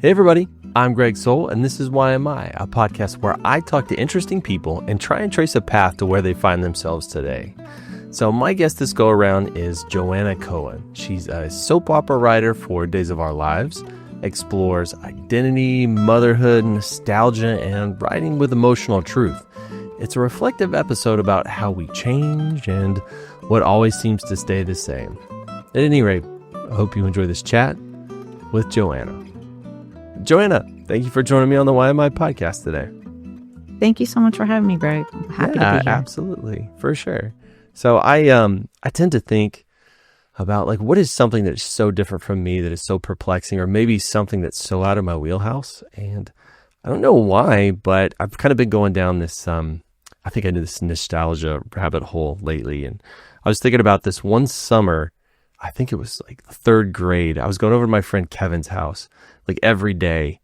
Hey everybody, I'm Greg Soul, and this is Why Am I, a podcast where I talk to interesting people and try and trace a path to where they find themselves today. So my guest this go around is Joanna Cohen. She's a soap opera writer for Days of Our Lives, explores identity, motherhood, nostalgia, and writing with emotional truth. It's a reflective episode about how we change and what always seems to stay the same. At any rate, I hope you enjoy this chat with Joanna. Joanna, thank you for joining me on the Why Am I podcast today. Thank you so much for having me, Greg. I'm happy to be here. Absolutely, for sure. So I tend to think about like what is something that is so different from me that is so perplexing, or maybe something that's so out of my wheelhouse. And I don't know why, but I've kind of been going down this I think I did this nostalgia rabbit hole lately, and I was thinking about this one summer. I think it was like third grade. I was going over to my friend Kevin's house like every day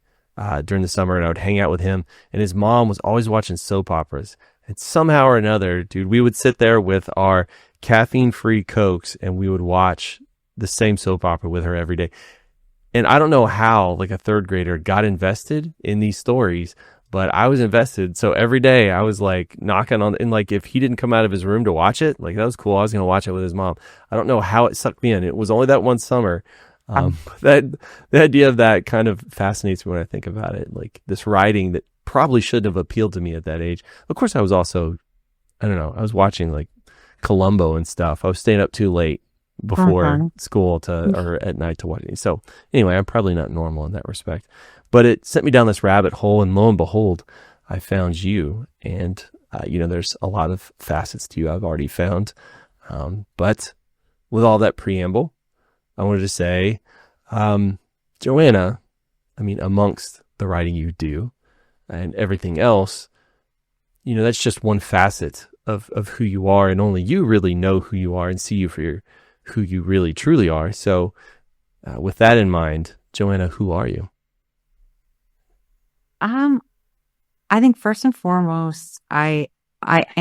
during the summer, and I would hang out with him. And his mom was always watching soap operas. And somehow or another, dude, we would sit there with our caffeine-free Cokes, and we would watch the same soap opera with her every day. And I don't know how, like a third grader, got invested in these stories, but I was invested. So every day I was like knocking on, and like if he didn't come out of his room to watch it, like that was cool. I was going to watch it with his mom. I don't know how it sucked me in. It was only that one summer. The idea of that kind of fascinates me when I think about it. Like this writing that probably shouldn't have appealed to me at that age. Of course, I was also, I don't know, I was watching like Columbo and stuff. I was staying up too late before school or at night to watch it. So anyway, I'm probably not normal in that respect. But it sent me down this rabbit hole, and lo and behold, I found you. And, there's a lot of facets to you I've already found. But with all that preamble, I wanted to say, Joanna, amongst the writing you do and everything else, that's just one facet of who you are, and only you really know who you are and see you for who you really truly are. So with that in mind, Joanna, who are you? I think first and foremost, I'm a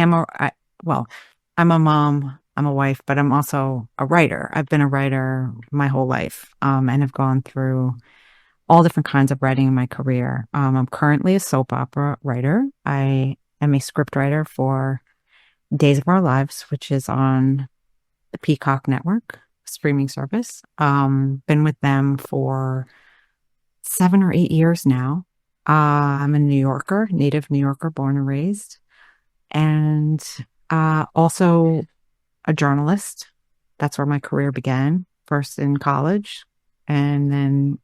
mom, I'm a wife, but I'm also a writer. I've been a writer my whole life, and have gone through all different kinds of writing in my career. I'm currently a soap opera writer. I am a script writer for Days of Our Lives, which is on the Peacock Network streaming service. Been with them for 7 or 8 years now. I'm a New Yorker, native New Yorker, born and raised, and also a journalist. That's where my career began, first in college and then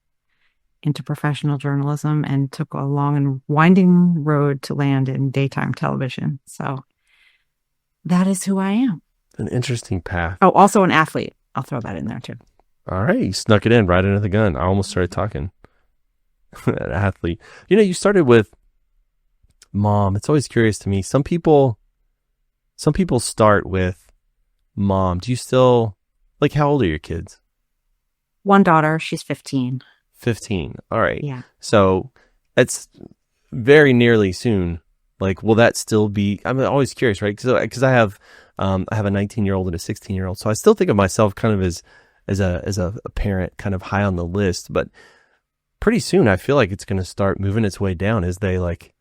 into professional journalism, and took a long and winding road to land in daytime television. So that is who I am. An interesting path. Oh, also an athlete. I'll throw that in there too. All right. You snuck it in right under the gun. I almost started talking. An athlete. You started with mom. It's always curious to me. Some people start with mom. Do you still, like, how old are your kids? One daughter. She's 15. 15. All right. Yeah. So that's very nearly soon. Like, will that still be, I'm always curious, right? Because I have a 19-year-old and a 16-year-old. So I still think of myself kind of as a parent, kind of high on the list, but pretty soon I feel like it's going to start moving its way down as they like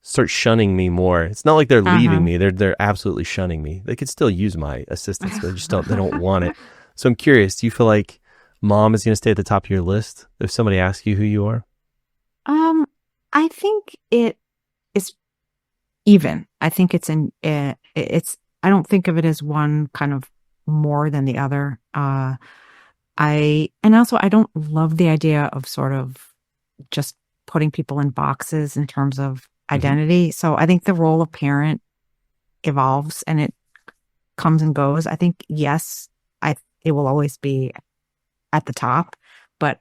start shunning me more. It's not like they're leaving me. They're absolutely shunning me. They could still use my assistance. They don't want it. So I'm curious, do you feel like mom is going to stay at the top of your list if somebody asks you who you are? I think it is even. I think it's I don't think of it as one kind of more than the other. I don't love the idea of sort of just putting people in boxes in terms of identity. So I think the role of parent evolves and it comes and goes. I think, yes, it will always be at the top, but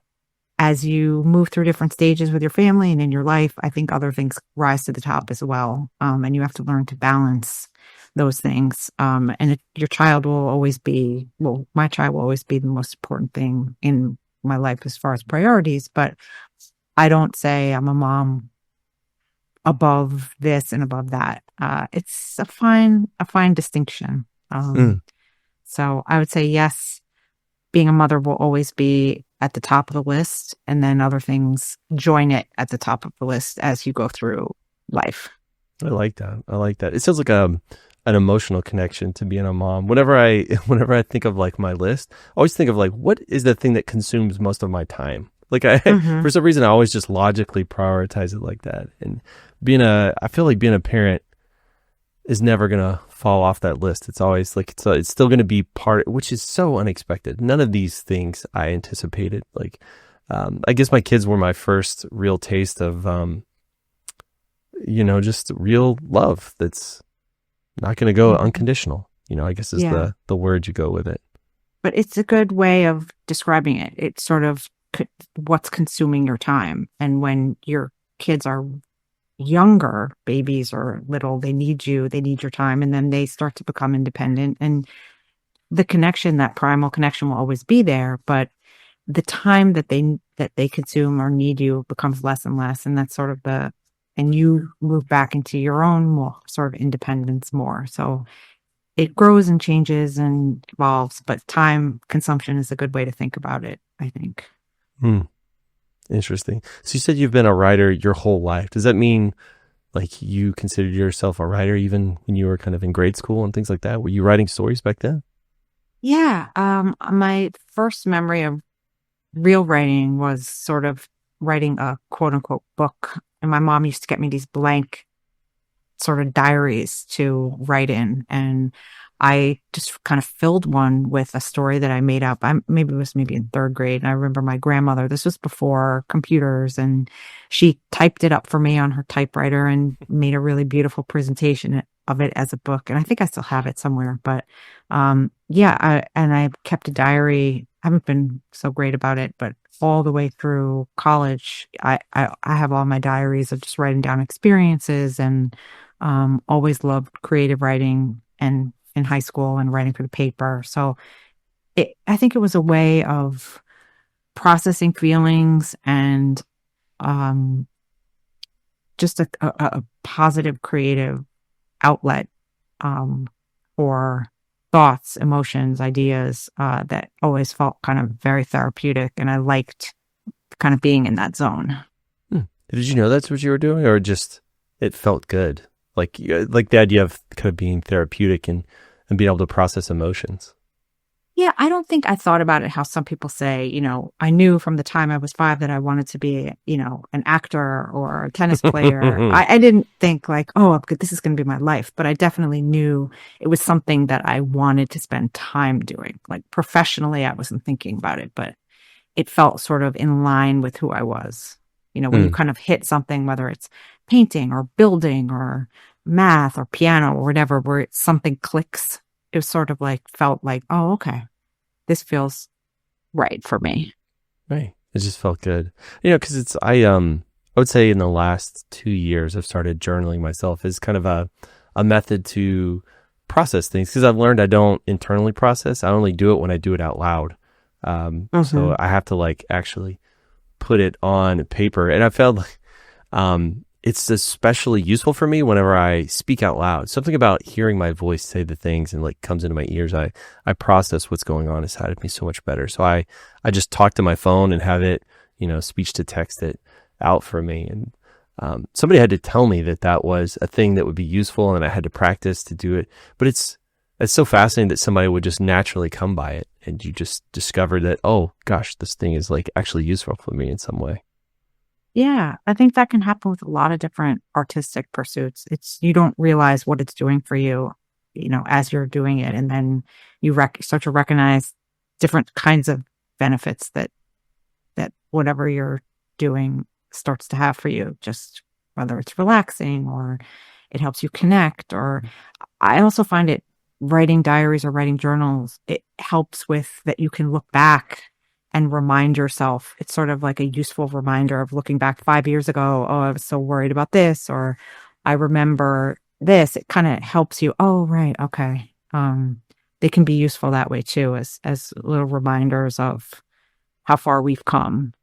as you move through different stages with your family and in your life, I think other things rise to the top as well. And you have to learn to balance those things. Your child will always be, my child will always be the most important thing in my life as far as priorities, but I don't say I'm a mom above this and above that. It's a fine distinction. So I would say, yes, being a mother will always be at the top of the list, and then other things join it at the top of the list as you go through life. I like that. I like that. It sounds like an emotional connection to being a mom. Whenever I think of like my list, I always think of like what is the thing that consumes most of my time. Like Mm-hmm. for some reason I always just logically prioritize it like that. And I feel like being a parent is never gonna fall off that list. It's always like it's still gonna be part, which is so unexpected. None of these things I anticipated. Like, I guess my kids were my first real taste of, just real love. That's not gonna go Mm-hmm. unconditional. I guess is Yeah. the word you go with it. But it's a good way of describing it. It's sort of what's consuming your time. And when your kids are younger, babies or little, they need you, they need your time, and then they start to become independent. And the connection, that primal connection will always be there, but the time that they consume or need you becomes less and less. And that's sort of and you move back into your own more sort of independence more. So it grows and changes and evolves, but time consumption is a good way to think about it, I think. Hmm. Interesting. So you said you've been a writer your whole life. Does that mean like you considered yourself a writer even when you were kind of in grade school and things like that? Were you writing stories back then? Yeah. My first memory of real writing was sort of writing a quote unquote book. And my mom used to get me these blank sort of diaries to write in. And I just kind of filled one with a story that I made up. Maybe it was maybe in third grade. And I remember my grandmother, this was before computers, and she typed it up for me on her typewriter and made a really beautiful presentation of it as a book. And I think I still have it somewhere, but, yeah, I kept a diary. I haven't been so great about it, but all the way through college, I have all my diaries of just writing down experiences, and always loved creative writing and in high school and writing for the paper. So I think it was a way of processing feelings and um, just a positive creative outlet um, for thoughts, emotions, ideas that always felt kind of very therapeutic. And I liked kind of being in that zone. Hmm. Did you know that's what you were doing, or just it felt good? Like the idea of kind of being therapeutic and being able to process emotions. Yeah, I don't think I thought about it how some people say, I knew from the time I was 5 that I wanted to be, an actor or a tennis player. I didn't think like, oh, this is going to be my life, but I definitely knew it was something that I wanted to spend time doing. Like professionally, I wasn't thinking about it, but it felt sort of in line with who I was. When you Hmm. kind of hit something, whether it's painting or building or math or piano or whatever, where something clicks, it was sort of like, felt like, oh, okay, this feels right for me. Right. It just felt good. Because I would say in the last 2 years I've started journaling myself as kind of a method to process things, because I've learned I don't internally process. I only do it when I do it out loud. Hmm. So I have to like actually put it on paper, and I felt like it's especially useful for me whenever I speak out loud. Something about hearing my voice say the things and like comes into my ears. I process what's going on inside of me so much better. So I just talk to my phone and have it, speech to text it out for me. And somebody had to tell me that was a thing that would be useful, and I had to practice to do it. But it's so fascinating that somebody would just naturally come by it, and you just discover that, oh gosh, this thing is like actually useful for me in some way. Yeah, I think that can happen with a lot of different artistic pursuits. You don't realize what it's doing for you, as you're doing it, and then you start to recognize different kinds of benefits that whatever you're doing starts to have for you. Just whether it's relaxing or it helps you connect, or I also find it writing diaries or writing journals, it helps with that you can look back and remind yourself. It's sort of like a useful reminder of looking back 5 years ago. Oh, I was so worried about this, or I remember this. It kind of helps you. Oh, right. Okay. They can be useful that way too, as little reminders of how far we've come.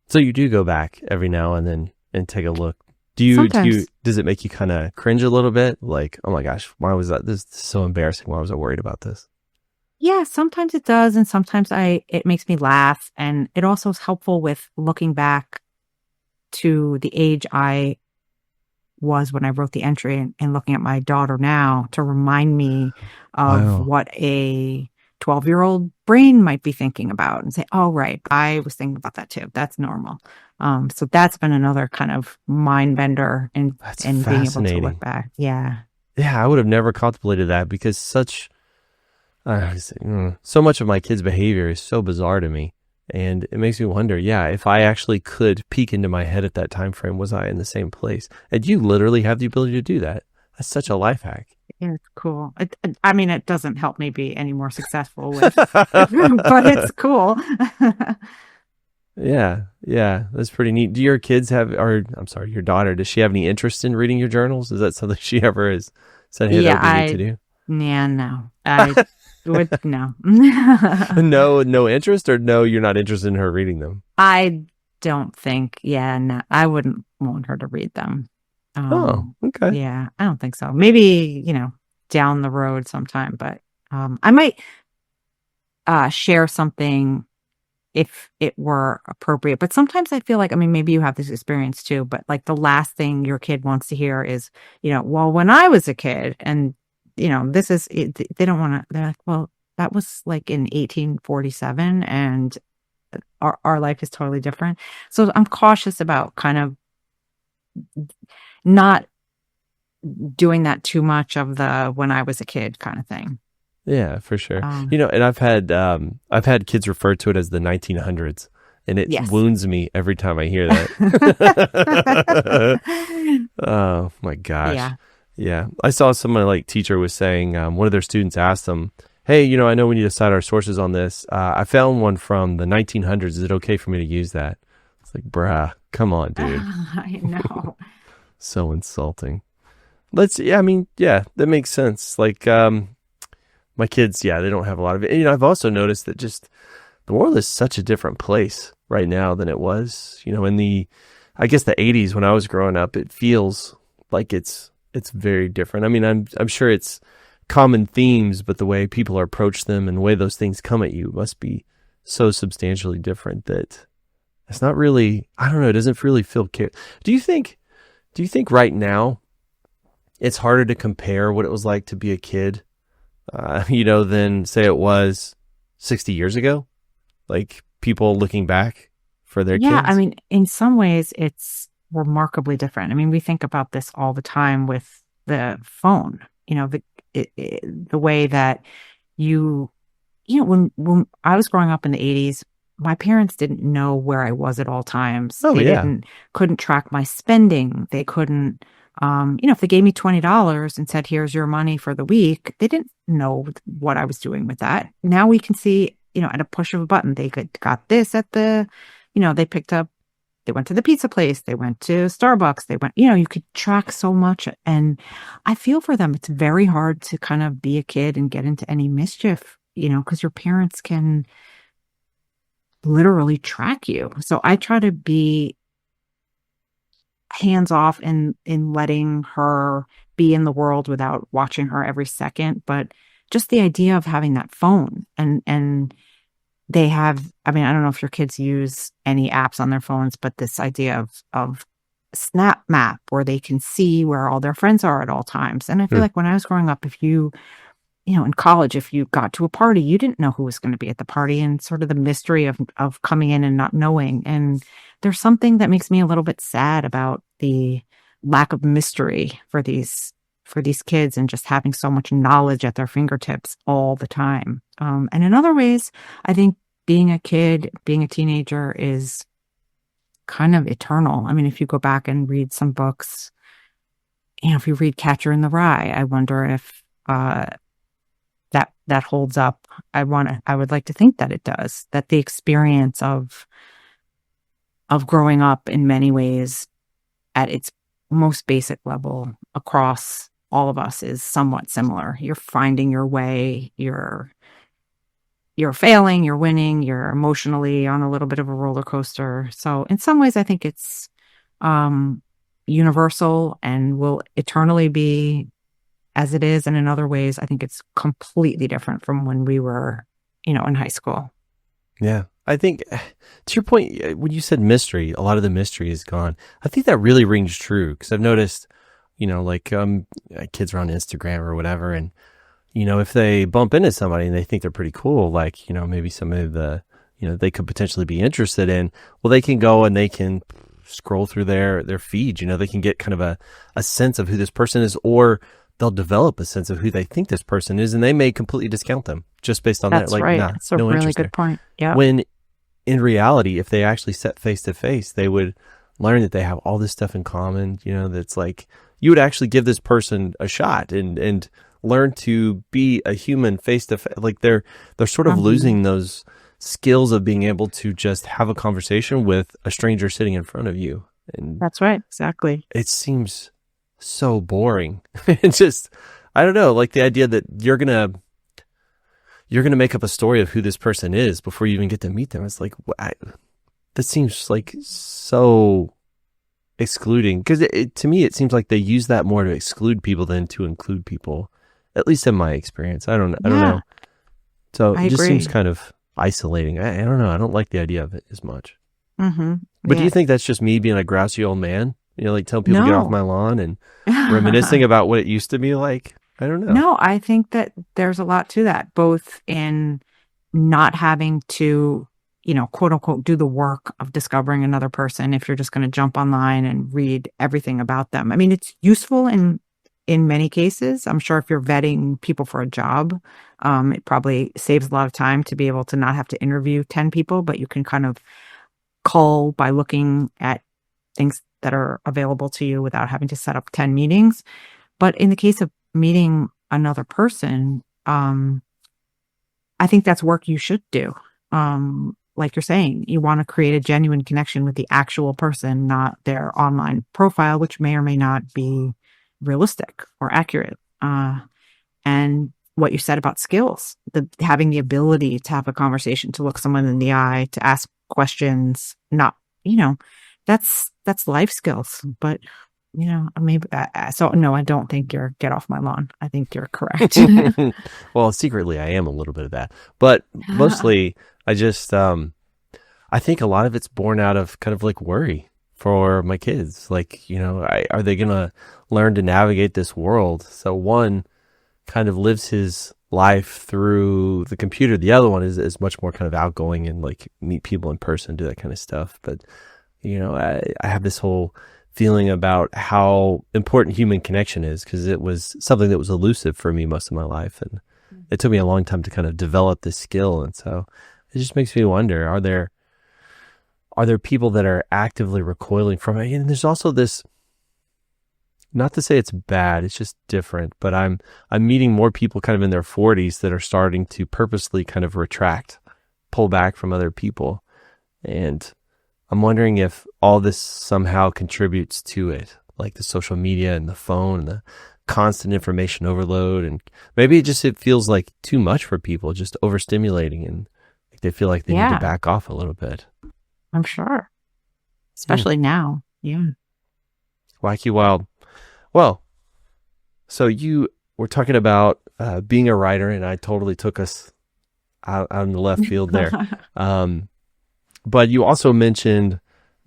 So you do go back every now and then and take a look. Sometimes. Does it make you kind of cringe a little bit? Like, oh my gosh, why was that? This is so embarrassing. Why was I worried about this? Yeah, sometimes it does, and sometimes it makes me laugh, and it also is helpful with looking back to the age I was when I wrote the entry and looking at my daughter now to remind me of Wow. what a 12-year-old brain might be thinking about and say, oh, right, I was thinking about that too. That's normal. So that's been another kind of mind bender That's in being able to look fascinating. back. Yeah. Yeah, I would have never contemplated that because so much of my kids' behavior is so bizarre to me. And it makes me wonder, yeah, if I actually could peek into my head at that time frame, was I in the same place? And you literally have the ability to do that. That's such a life hack. Yeah, it's cool. I mean, it doesn't help me be any more successful with, but it's cool. Yeah, yeah, that's pretty neat. Do your kids have, or I'm sorry, your daughter, does she have any interest in reading your journals? Is that something she ever has said, hey, that Yeah, would be neat to do? yeah, no, I would, no. No, no interest, or no, you're not interested in her reading them? I don't think, yeah, no, I wouldn't want her to read them. Oh, okay. Yeah, I don't think so. Maybe, down the road sometime, but I might share something if it were appropriate. But sometimes I feel like, I mean, maybe you have this experience too, but like the last thing your kid wants to hear is, well, when I was a kid, and this is they don't want to. They're like, well, that was like in 1847, and our life is totally different. So I'm cautious about kind of not doing that too much of the when I was a kid kind of thing. Yeah, for sure. Um, And I've had kids refer to it as the 1900s, and it yes. wounds me every time I hear that. Oh my gosh. Yeah. Yeah. I saw someone like teacher was saying one of their students asked them, "Hey, I know we need to cite our sources on this. I found one from the 1900s. Is it okay for me to use that?" It's like, "Bruh, come on, dude." I know. So insulting. Yeah, I mean, yeah, that makes sense. Like my kids, yeah, they don't have a lot of it. I've also noticed that just the world is such a different place right now than it was, in I guess the 80s when I was growing up. It feels like it's very different. I mean, I'm sure it's common themes, but the way people approach them and the way those things come at you must be so substantially different that it's not really, I don't know, it doesn't really feel care. Do you think right now it's harder to compare what it was like to be a kid than say it was 60 years ago? Like people looking back for their Yeah, I kids? mean, in some ways, it's remarkably different. I mean, we think about this all the time with the phone. The way that you, when I was growing up in the 80s, my parents didn't know where I was at all times. Oh, They yeah. couldn't track my spending. They couldn't, if they gave me $20 and said, here's your money for the week, they didn't know what I was doing with that. Now we can see, at a push of a button, got this at they picked up, they went to the pizza place, they went to Starbucks, they went, you could track so much. And I feel for them. It's very hard to kind of be a kid and get into any mischief, because your parents can literally track you. So I try to be hands off in letting her be in the world without watching her every second. But just the idea of having that phone and they have, I mean, I don't know if your kids use any apps on their phones, but this idea of Snap Map where they can see where all their friends are at all times. And I feel Hmm. like when I was growing up, if in college, if you got to a party, you didn't know who was going to be at the party, and sort of the mystery of coming in and not knowing. And there's something that makes me a little bit sad about the lack of mystery for these kids and just having so much knowledge at their fingertips all the time. And in other ways, I think being a kid, being a teenager is kind of eternal. I mean, if you go back and read some books, if you read Catcher in the Rye, I wonder if that holds up. I would like to think that it does, that the experience of growing up in many ways at its most basic level across all of us is somewhat similar. You're finding your way, you're failing, you're winning, you're emotionally on a little bit of a roller coaster. So in some ways I think it's um universal and will eternally be as it is. And in other ways, I think it's completely different from when we were, in high school. Yeah. I think to your point, when you said mystery, a lot of the mystery is gone. I think that really rings true because I've noticed, like kids are on Instagram or whatever. And, if they bump into somebody and they think they're pretty cool, like, maybe some of they could potentially be interested in, well, they can go and they can scroll through their feed, they can get kind of a sense of who this person is, or they'll develop a sense of who they think this person is, and they may completely discount them just based on that. That's Like, right. nah, That's a no really interest there. good point. Yeah. When in reality, if they actually sat face to face, they would learn that they have all this stuff in common, that's like, you would actually give this person a shot and learn to be a human face to face. Like they're sort of Mhm. losing those skills of being able to just have a conversation with a stranger sitting in front of you. And That's right. Exactly. it seems so boring. It's just, I don't know, like the idea that you're gonna make up a story of who this person is before you even get to meet them. It's like, that seems like so excluding, because to me it seems like they use that more to exclude people than to include people, at least in my experience. I don't Yeah, know. So I it just seems agree. kind of isolating. I don't know. I don't like the idea of it as much. Hmm. But do you Yeah. think that's just me being a grouchy old man? Like telling people to get off No. my lawn and reminiscing about what it used to be like? I don't know. No, I think that there's a lot to that, both in not having to, quote unquote, do the work of discovering another person if you're just going to jump online and read everything about them. I mean, it's useful in many cases. I'm sure if you're vetting people for a job, it probably saves a lot of time to be able to not have to interview 10 people, but you can kind of cull by looking at things that are available to you without having to set up 10 meetings. But in the case of meeting another person, I think that's work you should do. Like you're saying, you want to create a genuine connection with the actual person, not their online profile, which may or may not be realistic or accurate. And what you said about skills, having the ability to have a conversation, to look someone in the eye, to ask questions, not, you know, that's life skills. But maybe so. No, I don't think you're get off my lawn. I think you're correct. Well, secretly, I am a little bit of that, but mostly, I just, I think a lot of it's born out of kind of like worry for my kids. Like, are they gonna learn to navigate this world? So one kind of lives his life through the computer. The other one is much more kind of outgoing and like meet people in person, do that kind of stuff. But I have this whole feeling about how important human connection is because it was something that was elusive for me most of my life. And it took me a long time to kind of develop this skill. And so it just makes me wonder, are there people that are actively recoiling from it? And there's also this, not to say it's bad, it's just different, but I'm meeting more people kind of in their 40s that are starting to purposely kind of retract, pull back from other people. And I'm wondering if all this somehow contributes to it, like the social media and the phone and the constant information overload. And maybe it feels like too much for people, just overstimulating, and like they feel like they need to Yeah, back off a little bit. I'm sure, Hmm. especially now. Yeah. Wacky wild. Well, so you were talking about being a writer, and I totally took us out in the left field there. Um, but you also mentioned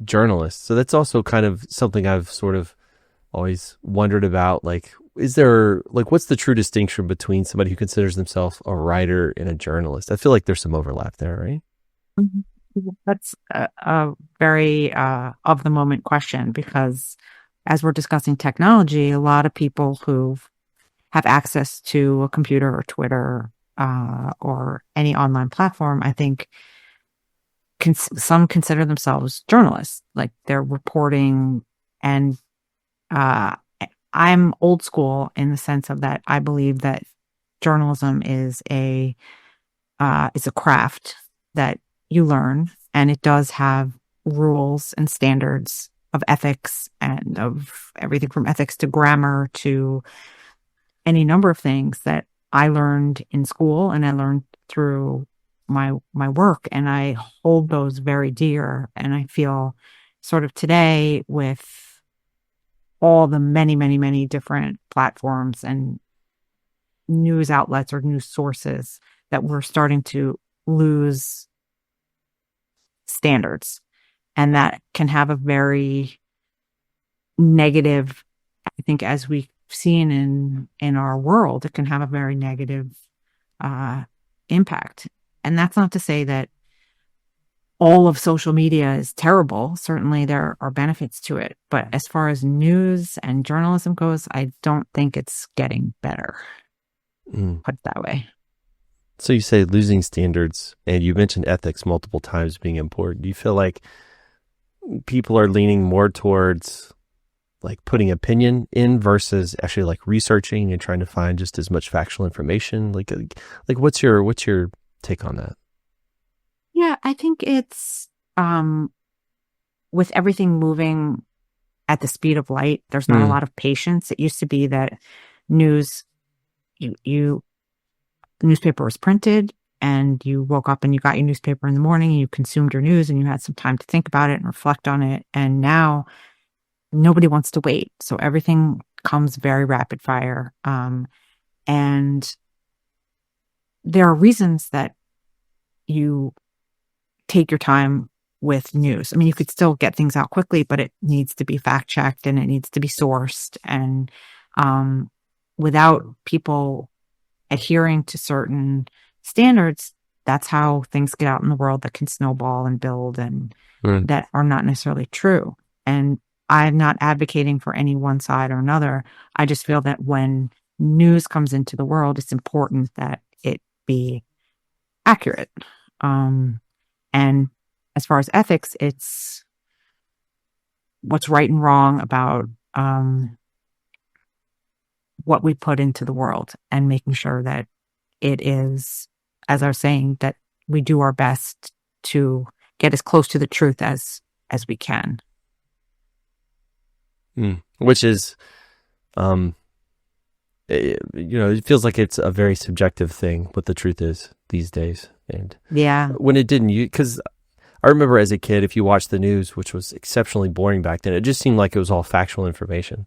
journalists. So that's also kind of something I've sort of always wondered about. Like, is there, like, what's the true distinction between somebody who considers themselves a writer and a journalist? I feel like there's some overlap there, right? Mhm. That's a very of the moment question because as we're discussing technology, a lot of people who have access to a computer or Twitter or any online platform, I think some consider themselves journalists, like they're reporting. And uh, I'm old school in the sense of that I believe that journalism is a craft that you learn, and it does have rules and standards of ethics and of everything from ethics to grammar to any number of things that I learned in school and I learned through my work, and I hold those very dear. And I feel sort of today with all the many, many, many different platforms and news outlets or news sources that we're starting to lose standards. And that can have a very negative, I think, as we've seen in our world, it can have a very negative impact. And that's not to say that all of social media is terrible. Certainly there are benefits to it. But as far as news and journalism goes, I don't think it's getting better. Put it that way. So you say losing standards, and you mentioned ethics multiple times being important. Do you feel like people are leaning more towards like putting opinion in versus actually like researching and trying to find just as much factual information? Like what's your take on that? Yeah, I think it's with everything moving at the speed of light, there's not a lot of patience. It used to be that news, the newspaper was printed and you woke up and you got your newspaper in the morning and you consumed your news and you had some time to think about it and reflect on it. And now nobody wants to wait. So everything comes very rapid fire. And there are reasons that you take your time with news. I mean, you could still get things out quickly, but it needs to be fact checked and it needs to be sourced. And without people adhering to certain standards, that's how things get out in the world that can snowball and build and that are not necessarily true. And I'm not advocating for any one side or another. I just feel that when news comes into the world, it's important that it be accurate. And as far as ethics, it's what's right and wrong about what we put into the world and making sure that it is, as I was saying, that we do our best to get as close to the truth as we can. Which is, it feels like it's a very subjective thing what the truth is these days. And yeah, when it didn't, because I remember as a kid, if you watched the news, which was exceptionally boring back then, it just seemed like it was all factual information.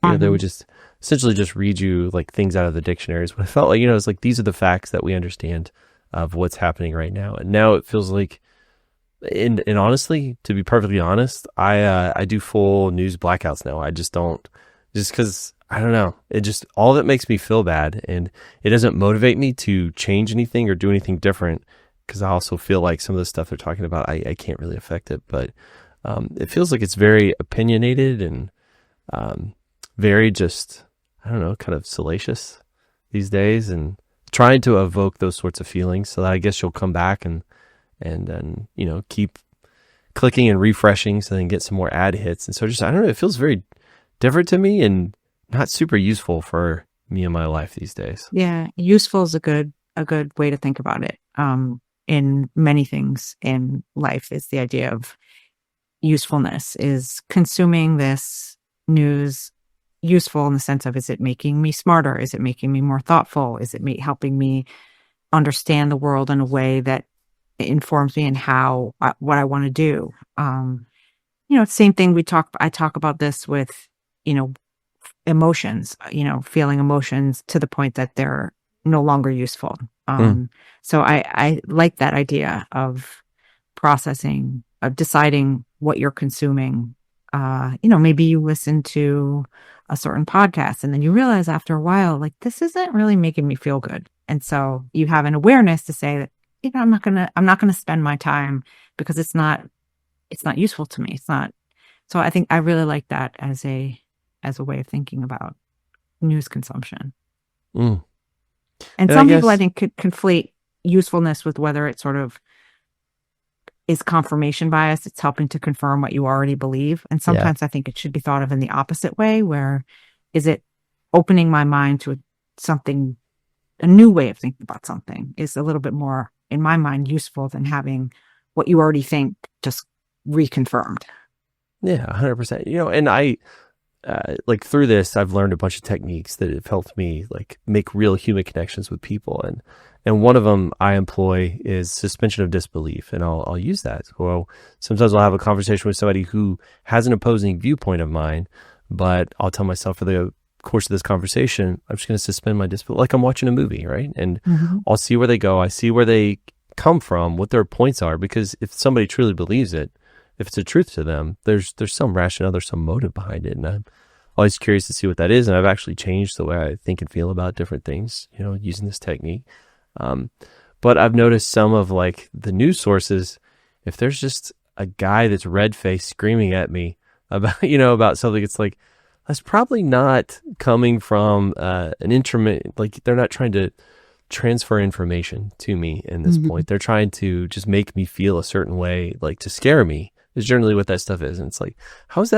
They would just essentially just read you like things out of the dictionaries. But I felt like, it's like these are the facts that we understand of what's happening right now. And now it feels like, and honestly, to be perfectly honest, I do full news blackouts now. I just don't, just because I don't know. It just, all of it makes me feel bad, and it doesn't motivate me to change anything or do anything different, because I also feel like some of the stuff they're talking about, I can't really affect it. But it feels like it's very opinionated and very just, I don't know, kind of salacious these days, and trying to evoke those sorts of feelings so that I guess you'll come back and then, keep clicking and refreshing so then get some more ad hits. And so just, I don't know, it feels very different to me and not super useful for me in my life these days. Yeah. Useful is a good way to think about it. In many things in life is the idea of usefulness, is consuming this news useful in the sense of, is it making me smarter? Is it making me more thoughtful? Is it helping me understand the world in a way that informs me in what I want to do? Same thing I talk about this with, emotions, feeling emotions to the point that they're no longer useful. So I like that idea of processing, of deciding what you're consuming. Maybe you listen to a certain podcast and then you realize after a while, like, this isn't really making me feel good. And so you have an awareness to say that, I'm not going to spend my time because it's not useful to me. It's not. So I think I really like that as a way of thinking about news consumption. And some people, I think, could conflate usefulness with whether it sort of is confirmation bias. It's helping to confirm what you already believe. And sometimes I think it should be thought of in the opposite way, where is it opening my mind to something, a new way of thinking about something is a little bit more, in my mind, useful than having what you already think just reconfirmed. Yeah, 100%. And I, through this, I've learned a bunch of techniques that have helped me like make real human connections with people. And one of them I employ is suspension of disbelief. And I'll use that. Well, sometimes I'll have a conversation with somebody who has an opposing viewpoint of mine, but I'll tell myself for the course of this conversation, I'm just going to suspend my disbelief, like I'm watching a movie, right? And Mhm. I'll see where they go. I see where they come from, what their points are, because if somebody truly believes it, if it's a truth to them, there's some rationale, there's some motive behind it, and I'm always curious to see what that is. And I've actually changed the way I think and feel about different things, using this technique. Um, but I've noticed some of like the news sources, if there's just a guy that's red faced screaming at me about, about something, it's like, that's probably not coming from an instrument. Like they're not trying to transfer information to me in this Mhm. point. They're trying to just make me feel a certain way, like to scare me is generally what that stuff is. And it's like, that's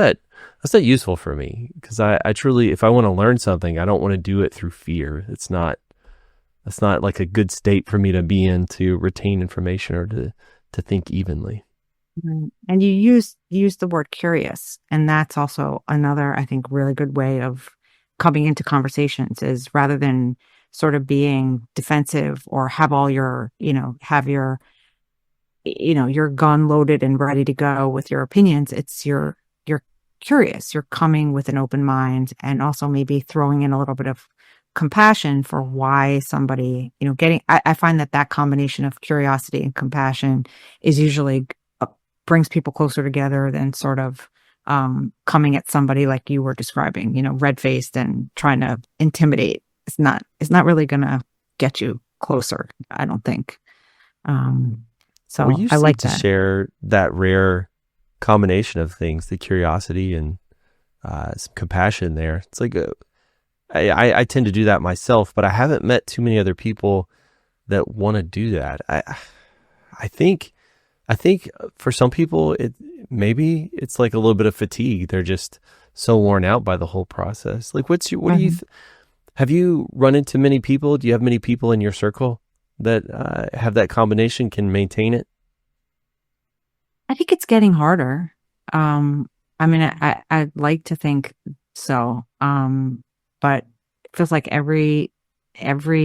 not useful for me. Because I truly, if I want to learn something, I don't want to do it through fear. That's not like a good state for me to be in to retain information or to think evenly. Right. And you use the word curious, and that's also another, I think, really good way of coming into conversations is rather than sort of being defensive or have all your, have your gun loaded and ready to go with your opinions. It's you're curious. You're coming with an open mind and also maybe throwing in a little bit of compassion for why somebody, I find that combination of curiosity and compassion is usually brings people closer together than sort of coming at somebody like you were describing, red faced and trying to intimidate. It's not really going to get you closer, I don't think. Um, Well, so you I seem like to that. share that rare combination of things, the curiosity and some compassion there. It's like I tend to do that myself, but I haven't met too many other people that want to do that. I think I think for some people it maybe it's like a little bit of fatigue. They're just so worn out by the whole process. Like what do you Mhm. have you run into many people? Do you have many people in your circle that have that combination, can maintain it? I think it's getting harder. Um, I mean, I'd like to think so. But it feels like every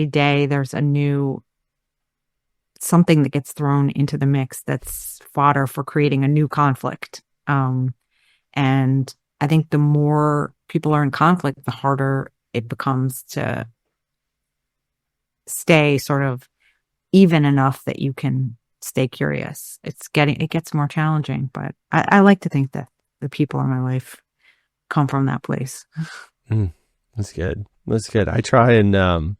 day there's a new something that gets thrown into the mix that's fodder for creating a new conflict. And I think the more people are in conflict, the harder it becomes to stay sort of even enough that you can stay curious. It gets more challenging, but I like to think that the people in my life come from that place. Mm, that's good. That's good. I try and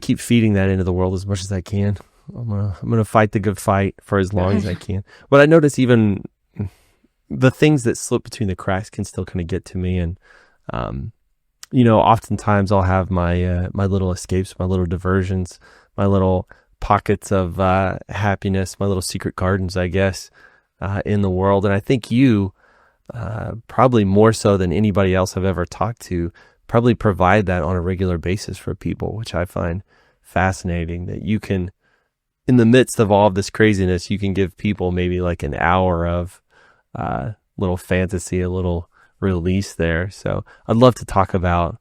keep feeding that into the world as much as I can. I'm gonna fight the good fight for as long as Good. I can. But I notice even the things that slip between the cracks can still kind of get to me. And um, oftentimes I'll have my little escapes, my little diversions, my little pockets of happiness, my little secret gardens, I guess, in the world. And I think you, probably more so than anybody else I've ever talked to, probably provide that on a regular basis for people, which I find fascinating. That you can, in the midst of all of this craziness, you can give people maybe like an hour of little fantasy, a little release there. So I'd love to talk about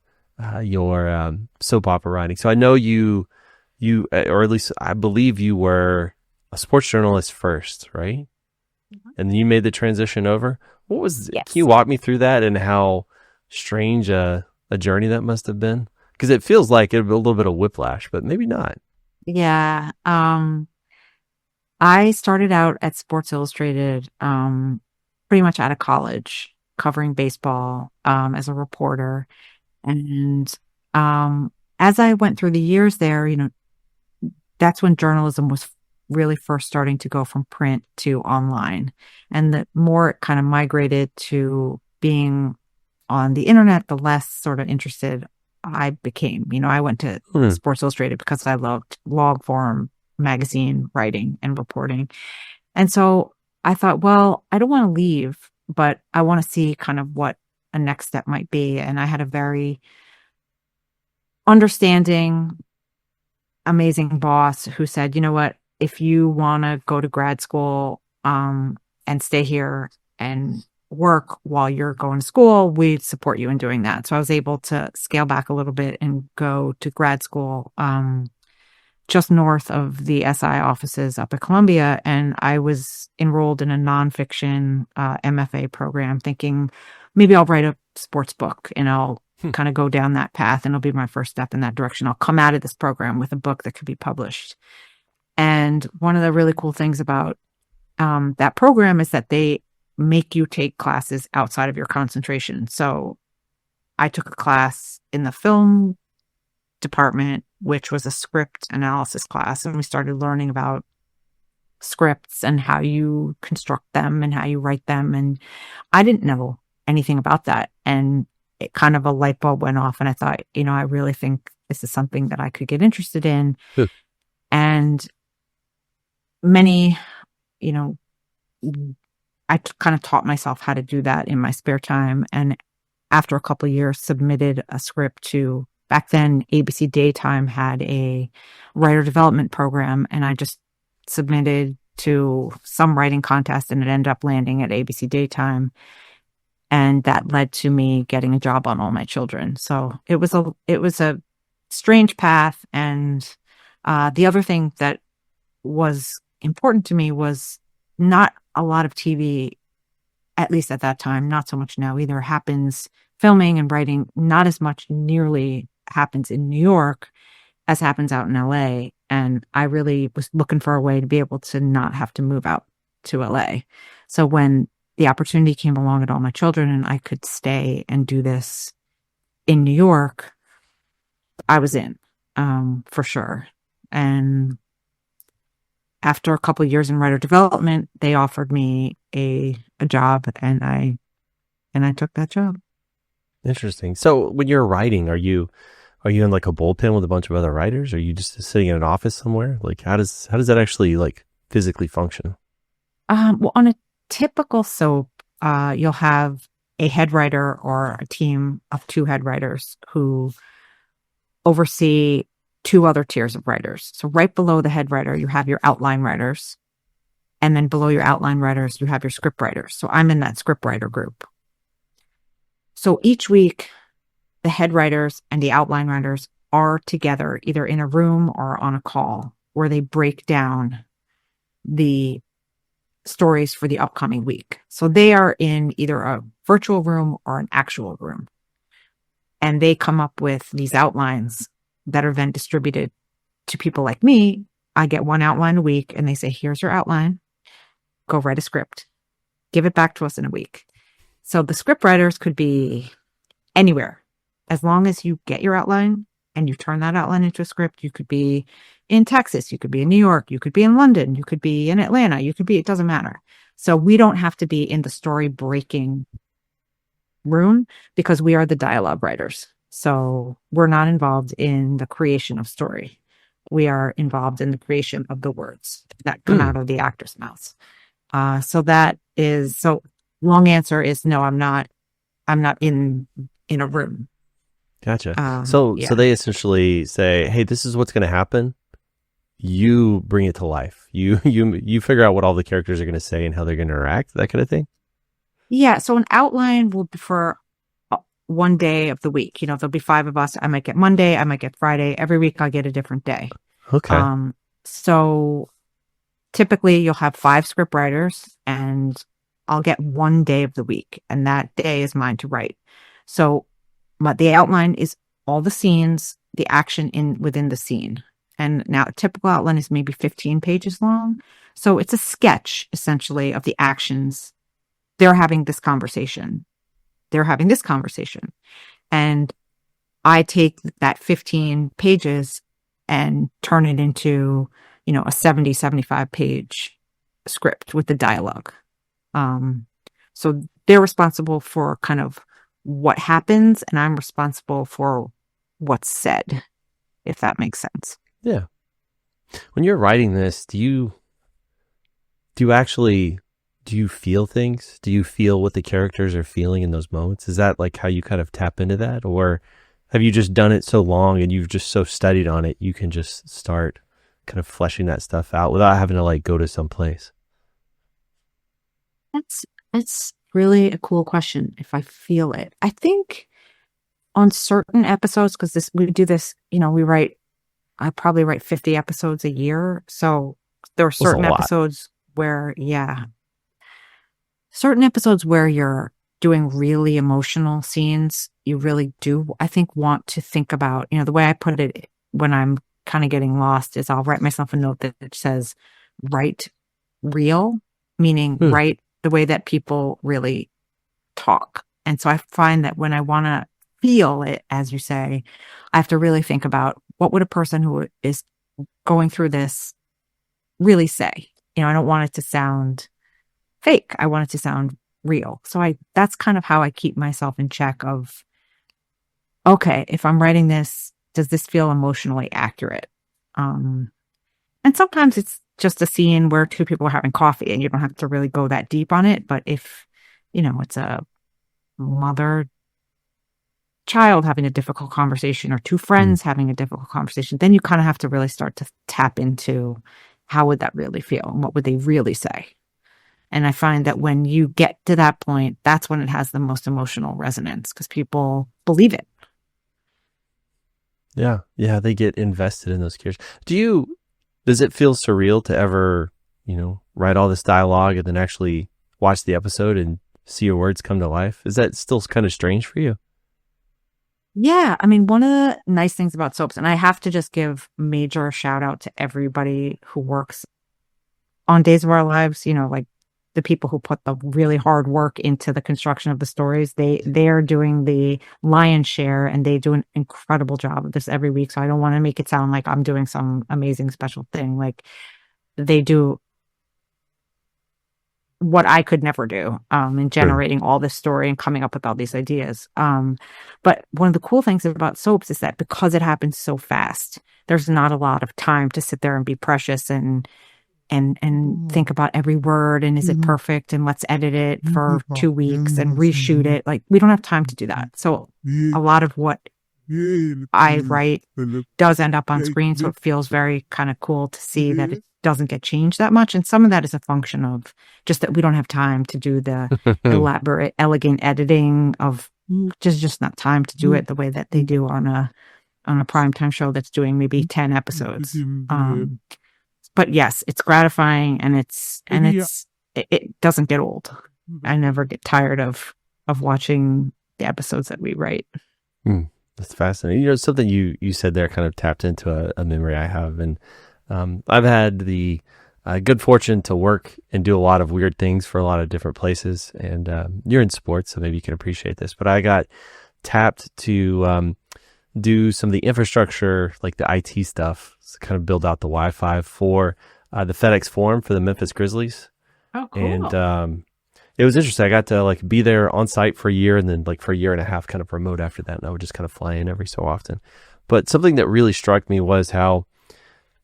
your soap opera writing. So I know or at least I believe you were a sports journalist first, right? Mhm. And then you made the transition over. Can you Yes. walk me through that and how strange a journey that must have been? Because it feels like it a little bit of whiplash, but maybe not. Yeah. I started out at Sports Illustrated pretty much out of college, covering baseball as a reporter. And um, as I went through the years there, that's when journalism was really first starting to go from print to online. And the more it kind of migrated to being on the internet, the less sort of interested I became. I went to Hmm. Sports Illustrated because I loved log form magazine writing and reporting. And so I thought, well, I don't want to leave, but I want to see kind of what a next step might be. And I had a very understanding, amazing boss who said, you know what, if you want to go to grad school and stay here and work while you're going to school, we support you in doing that. So I was able to scale back a little bit and go to grad school just north of the SI offices up at Columbia. And I was enrolled in a nonfiction MFA program, thinking maybe I'll write a sports book and I'll Hmm. kind of go down that path and it'll be my first step in that direction. I'll come out of this program with a book that could be published. And one of the really cool things about that program is that they make you take classes outside of your concentration. So I took a class in the film department, which was a script analysis class, and we started learning about scripts and how you construct them and how you write them. And I didn't know anything about that. And it kind of a light bulb went off, and I thought, I really think this is something that I could get interested in. Huh. And many, you know, kind of taught myself how to do that in my spare time. And after a couple of years, submitted a script to, back then, ABC Daytime had a writer development program, and I just submitted to some writing contest, and it ended up landing at ABC Daytime. And that led to me getting a job on All My Children. So it was a strange path. And the other thing that was important to me was not a lot of TV, at least at that time, not so much now either, happens, filming and writing, not as much nearly happens in New York as happens out in LA. And I really was looking for a way to be able to not have to move out to LA. So when the opportunity came along at All My Children and I could stay and do this in New York, I was in, for sure. And after a couple of years in writer development, they offered me a job, and I took that job. Interesting. So when you're writing, are you in like a bullpen with a bunch of other writers? Or are you just sitting in an office somewhere? Like how does that actually like physically function? Well, on a typical soap, you'll have a head writer or a team of two head writers who oversee two other tiers of writers. So right below the head writer, you have your outline writers. And then below your outline writers, you have your script writers. So I'm in that script writer group. So each week, the head writers and the outline writers are together, either in a room or on a call, where they break down the stories for the upcoming week. So they are in either a virtual room or an actual room. And they come up with these outlines that are then distributed to people like me. I get one outline a week, and they say, here's your outline. Go write a script. Give it back to us in a week. So the script writers could be anywhere. As long as you get your outline and you turn that outline into a script, you could be in Texas, you could be in New York, you could be in London, you could be in Atlanta, it doesn't matter. So we don't have to be in the story breaking room because we are the dialogue writers. So we're not involved in the creation of story. We are involved in the creation of the words that come out of the actor's mouths. So long answer is no, I'm not in a room. Gotcha. So they essentially say, hey, this is what's going to happen. You bring it to life. You figure out what all the characters are going to say and how they're going to interact, that kind of thing. Yeah. So an outline will be for one day of the week. There'll be 5 of us. I might get Monday. I might get Friday. Every week I'll get a different day. Okay. So typically you'll have 5 script writers, and I'll get one day of the week, and that day is mine to write. So the outline is all the scenes, the action within the scene. And now a typical outline is maybe 15 pages long. So it's a sketch essentially of the actions. They're having this conversation. And I take that 15 pages and turn it into, a 70, 75 page script with the dialogue. So they're responsible for kind of what happens, and I'm responsible for what's said, if that makes sense. Yeah. When you're writing this, do you feel things? Do you feel what the characters are feeling in those moments? Is that like how you kind of tap into that? Or have you just done it so long and you've just so studied on it, you can just start kind of fleshing that stuff out without having to like go to some place? That's really a cool question. If I feel it, I think on certain episodes, because we do this, I probably write 50 episodes a year. So there are certain episodes where, certain episodes where you're doing really emotional scenes, you really do, I think, want to think about, the way I put it when I'm kind of getting lost is I'll write myself a note that says, write real, meaning Hmm. write the way that people really talk. And so I find that when I want to feel it, as you say, I have to really think about what would a person who is going through this really say. I don't want it to sound fake. I want it to sound real. So that's kind of how I keep myself in check of, okay, if I'm writing this, does this feel emotionally accurate? And sometimes it's just a scene where two people are having coffee and you don't have to really go that deep on it. But if, it's a mother child having a difficult conversation or two Hmm. friends having a difficult conversation, then you kind of have to really start to tap into how would that really feel and what would they really say. And I find that when you get to that point, that's when it has the most emotional resonance because people believe it. Yeah. Yeah. They get invested in those characters. Does it feel surreal to ever, write all this dialogue and then actually watch the episode and see your words come to life? Is that still kind of strange for you? Yeah. I mean, one of the nice things about soaps, and I have to just give major shout out to everybody who works on Days of Our Lives, like the people who put the really hard work into the construction of the stories. They're doing the lion's share and they do an incredible job of this every week. So I don't want to make it sound like I'm doing some amazing special thing. Like they do what I could never do in Sure. generating all this story and coming up with all these ideas. But one of the cool things about soaps is that because it happens so fast, there's not a lot of time to sit there and be precious and think about every word and is it perfect and let's edit it for 2 weeks and reshoot it. Like we don't have time to do that. So a lot of what I write does end up on screen. So it feels very kind of cool to see that it doesn't get changed that much. And some of that is a function of just that we don't have time to do the elaborate, elegant editing of just not time to do it the way that they do on a primetime show that's doing maybe 10 episodes. But yes, it's gratifying and it doesn't get old. I never get tired of watching the episodes that we write. Hmm. That's fascinating. Something you said there kind of tapped into a memory I have. And I've had the good fortune to work and do a lot of weird things for a lot of different places. And you're in sports, so maybe you can appreciate this. But I got tapped to do some of the infrastructure, like the IT stuff, to kind of build out the Wi-Fi for the FedEx Forum for the Memphis Grizzlies. Oh, And cool. it was interesting. I got to like be there on site for a year and then like for a year and a half kind of remote after that. And I would just kind of fly in every so often. But something that really struck me was how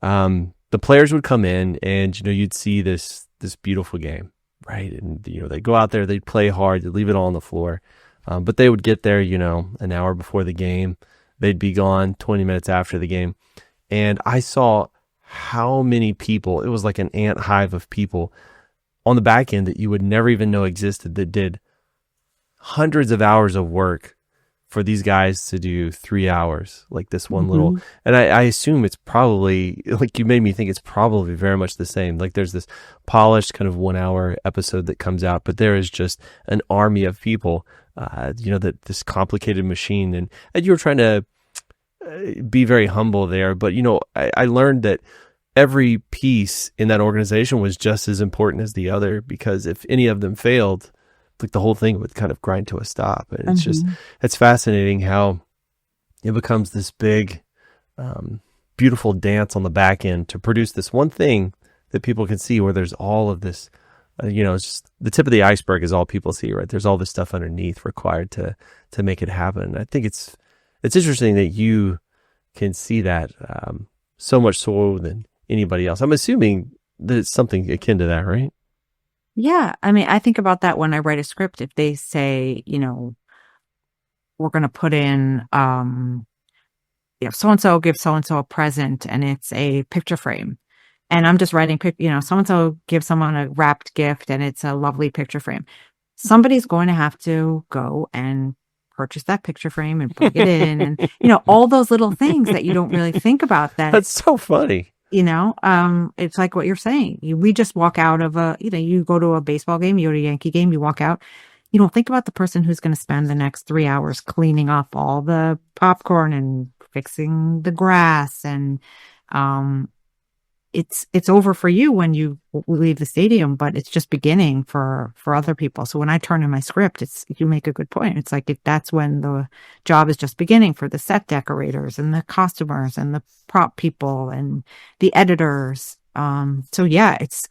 the players would come in and, you'd see this beautiful game, right? And, they'd go out there, they'd play hard, they'd leave it all on the floor. But they would get there, an hour before the game. They'd be gone 20 minutes after the game. And I saw how many people, it was like an ant hive of people on the back end that you would never even know existed that did hundreds of hours of work for these guys to do 3 hours, like this one little, and I assume it's probably, like you made me think it's probably very much the same. Like there's this polished kind of 1 hour episode that comes out, but there is just an army of people, that this complicated machine, and you were trying to be very humble there, but I learned that every piece in that organization was just as important as the other, because if any of them failed, like the whole thing would kind of grind to a stop. And it's fascinating how it becomes this big, beautiful dance on the back end to produce this one thing that people can see, where there's all of this, it's just the tip of the iceberg is all people see, right? There's all this stuff underneath required to make it happen. I think it's interesting that you can see that, so much so than anybody else. I'm assuming that it's something akin to that, right? Yeah. I mean, I think about that when I write a script. If they say, we're going to put in, so-and-so gives so-and-so a present and it's a picture frame. And I'm just writing, so-and-so gives someone a wrapped gift and it's a lovely picture frame. Somebody's going to have to go and purchase that picture frame and bring it in. And, all those little things that you don't really think about that. That's so funny. It's like what you're saying. We just walk out of you go to a baseball game, you go to a Yankee game, you walk out, think about the person who's going to spend the next 3 hours cleaning up all the popcorn and fixing the grass. And um, it's over for you when you leave the stadium, but it's just beginning for other people. So when I turn in my script, you make a good point. It's like, if that's when the job is just beginning for the set decorators and the costumers and the prop people and the editors. So yeah, it's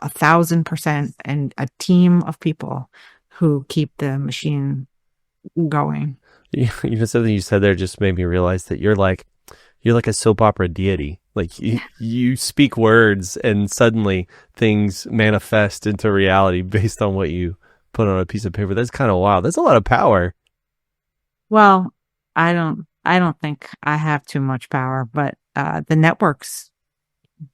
1,000% and a team of people who keep the machine going. Something you said there just made me realize that you're like a soap opera deity. Like you speak words and suddenly things manifest into reality based on what you put on a piece of paper. That's kind of wild. That's a lot of power. Well, I don't think I have too much power, but the networks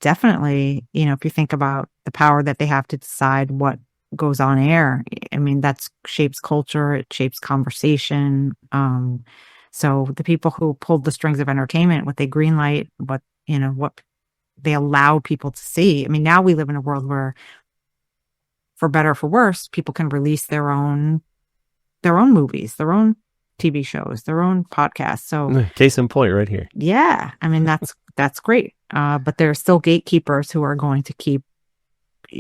definitely, if you think about the power that they have to decide what goes on air, I mean, that shapes culture, it shapes conversation. So the people who pulled the strings of entertainment, what they greenlight, what they allow people to see. I mean, now we live in a world where, for better or for worse, people can release their own movies, their own TV shows, their own podcasts. So Case in point right here. yeah, I mean, that's great. But there are still gatekeepers who are going to keep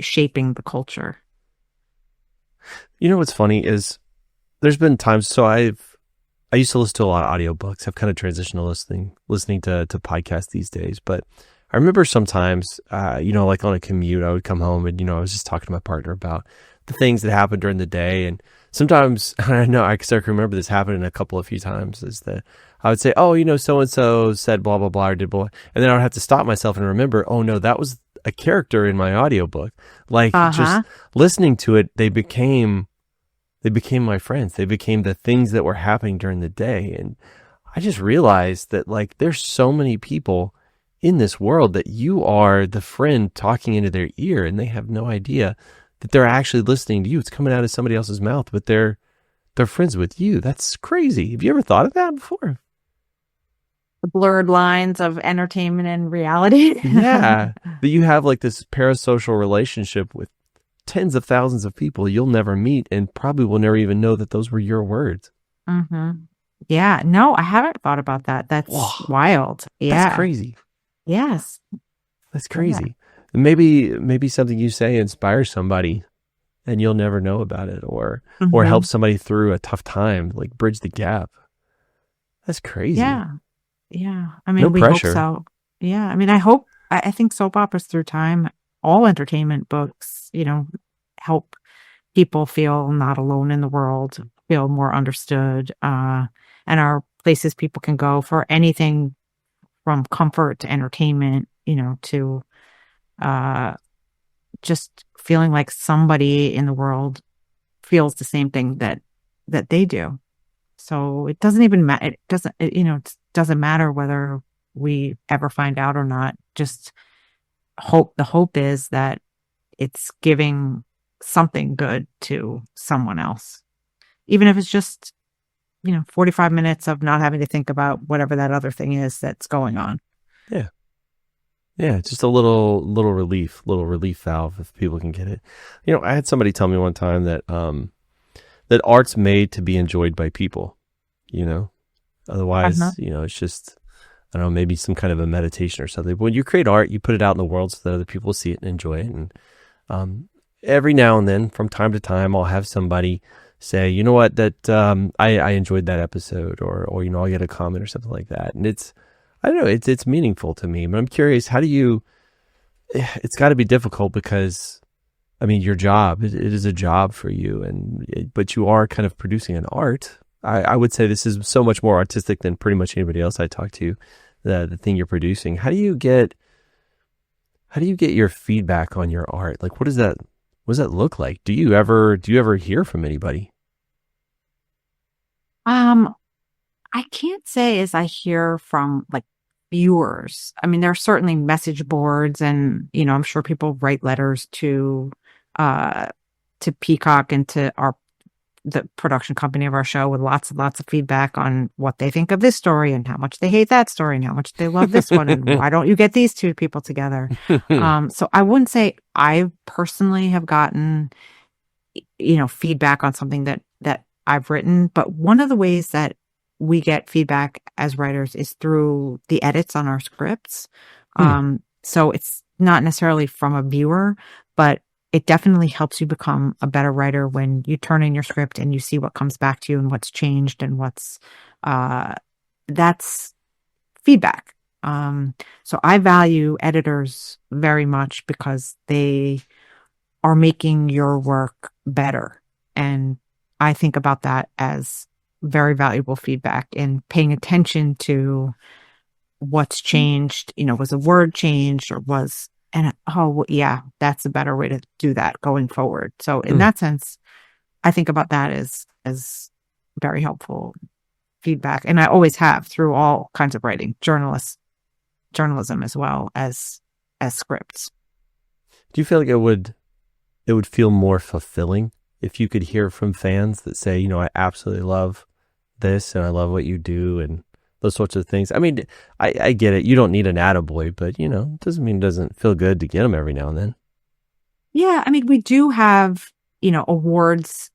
shaping the culture. You know what's funny is there's been times, so I used to listen to a lot of audiobooks. I've kind of transitioned to listening to podcasts these days. But I remember sometimes, like on a commute, I would come home and, I was just talking to my partner about the things that happened during the day. And sometimes, I know I can remember this happening a few times, is that I would say, oh, so-and-so said blah, blah, blah, or did blah. And then I would have to stop myself and remember, oh no, that was a character in my audiobook. Like just listening to it, they became my friends. They became the things that were happening during the day. And I just realized that there's so many people in this world that you are the friend talking into their ear, and they have no idea that they're actually listening to you. It's coming out of somebody else's mouth, but they're friends with you. That's crazy. Have you ever thought of that before? The blurred lines of entertainment and reality. Yeah. That you have this parasocial relationship with tens of thousands of people you'll never meet and probably will never even know that those were your words. Mm-hmm. Yeah. No, I haven't thought about that. That's wild. Yeah. That's crazy. Yes. That's crazy. Yeah. Maybe something you say inspires somebody and you'll never know about it, or help somebody through a tough time, bridge the gap. That's crazy. Yeah. Yeah. I mean, no we pressure. hope so. Yeah. I mean, I think soap operas through time, all entertainment books, help people feel not alone in the world, feel more understood, and are places people can go for anything from comfort to entertainment, to just feeling like somebody in the world feels the same thing that they do. So it doesn't even matter. It doesn't matter whether we ever find out or not. Just hope. The hope is that it's giving something good to someone else, even if it's just 45 minutes of not having to think about whatever that other thing is that's going on. Yeah, just a little relief valve if people can get it. I had somebody tell me one time that that art's made to be enjoyed by people. Otherwise, it's just, I don't know, maybe some kind of a meditation or something. But when you create art, you put it out in the world so that other people see it and enjoy it. And every now and then, from time to time, I'll have somebody say, you know what, that I enjoyed that episode, or I'll get a comment or something like that. And I don't know, it's meaningful to me. But I'm curious, it's got to be difficult because, I mean, your job, it is a job for you, but you are kind of producing an art. I would say this is so much more artistic than pretty much anybody else I talk to, the thing you're producing. How do you get your feedback on your art? What does that look like? Do you ever hear from anybody? I can't say as I hear from viewers. I mean, there are certainly message boards, and I'm sure people write letters to Peacock and to the production company of our show with lots and lots of feedback on what they think of this story and how much they hate that story and how much they love this one and why don't you get these two people together. So I wouldn't say I personally have gotten feedback on something that I've written. But one of the ways that we get feedback as writers is through the edits on our scripts. Hmm. So it's not necessarily from a viewer, but it definitely helps you become a better writer when you turn in your script and you see what comes back to you and what's changed and uh, that's feedback. So I value editors very much because they are making your work better. And I think about that as very valuable feedback and paying attention to what's changed. Was a word changed or well, yeah, that's a better way to do that going forward. So in Hmm. that sense, I think about that as very helpful feedback. And I always have through all kinds of writing, journalism as well as scripts. Do you feel like it would feel more fulfilling if you could hear from fans that say, I absolutely love this and I love what you do and those sorts of things? I mean, I get it. You don't need an attaboy, but it doesn't mean it doesn't feel good to get them every now and then. Yeah, I mean, we do have, awards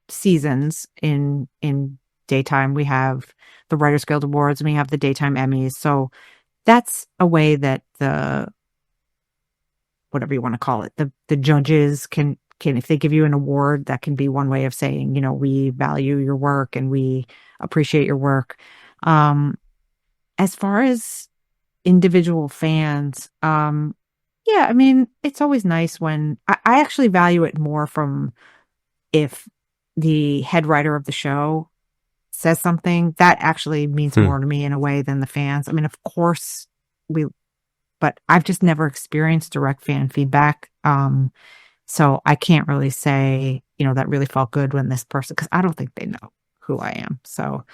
seasons in daytime. We have the Writers Guild Awards and we have the daytime Emmys. So that's a way that the whatever you want to call it, the judges can if they give you an award, that can be one way of saying, we value your work and we appreciate your work. As far as individual fans, yeah, I mean, it's always nice when I actually value it more from if the head writer of the show says something that actually means Hmm. more to me in a way than the fans. I mean, of course we, but I've just never experienced direct fan feedback. So I can't really say, that really felt good when this person, because I don't think they know who I am. So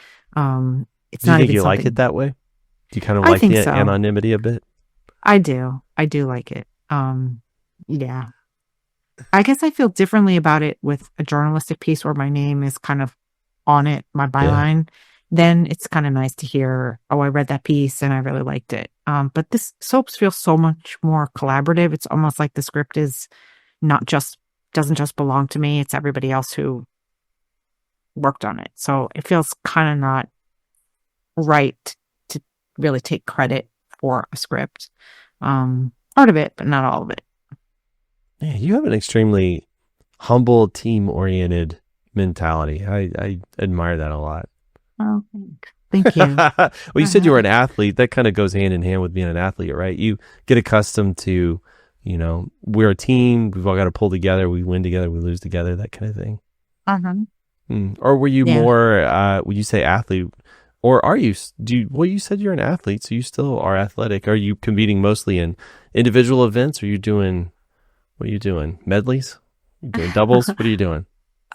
it's Do you not think even you like it something. that way? Do you kind of I like think the so. anonymity a bit? I do. I do like it. Yeah. I guess I feel differently about it with a journalistic piece where my name is kind of on it, my Yeah. byline. Then it's kind of nice to hear, oh, I read that piece and I really liked it. But this soaps feels so much more collaborative. It's almost like the script is not just doesn't just belong to me. It's everybody else who worked on it. So it feels kind of not right to really take credit for a script. Part of it, but not all of it. Yeah, you have an extremely humble, team-oriented mentality. I admire that a lot. Oh, thank you. Well, you said you were an athlete. That kind of goes hand in hand with being an athlete, right? You get accustomed to, we're a team. We've all got to pull together. We win together. We lose together. That kind of thing. Uh-huh. Or were you Yeah. more? Would you say athlete, or are you? Do you? Well, you said you're an athlete, so you still are athletic. Are you competing mostly in individual events? Or are you doing? What are you doing? Medleys? You doing doubles? What are you doing?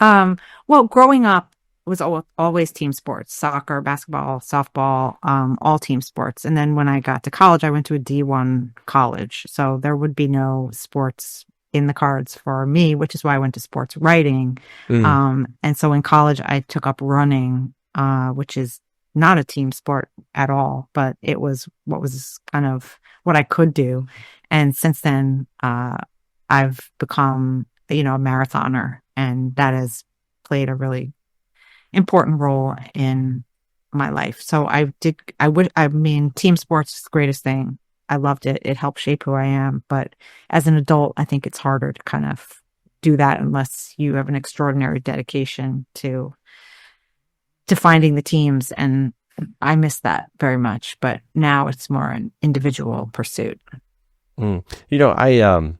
Um, well, growing up was always team sports, soccer, basketball, softball, all team sports. And then when I got to college, I went to a D1 college. So there would be no sports in the cards for me, which is why I went to sports writing. Mm. And so in college, I took up running, which is not a team sport at all, but it was what was kind of what I could do. And since then, I've become, a marathoner, and that has played a really important role in my life. So I mean, team sports is the greatest thing. I loved it. It helped shape who I am. But as an adult, I think it's harder to kind of do that unless you have an extraordinary dedication to finding the teams. And I miss that very much. But now it's more an individual pursuit. Mm.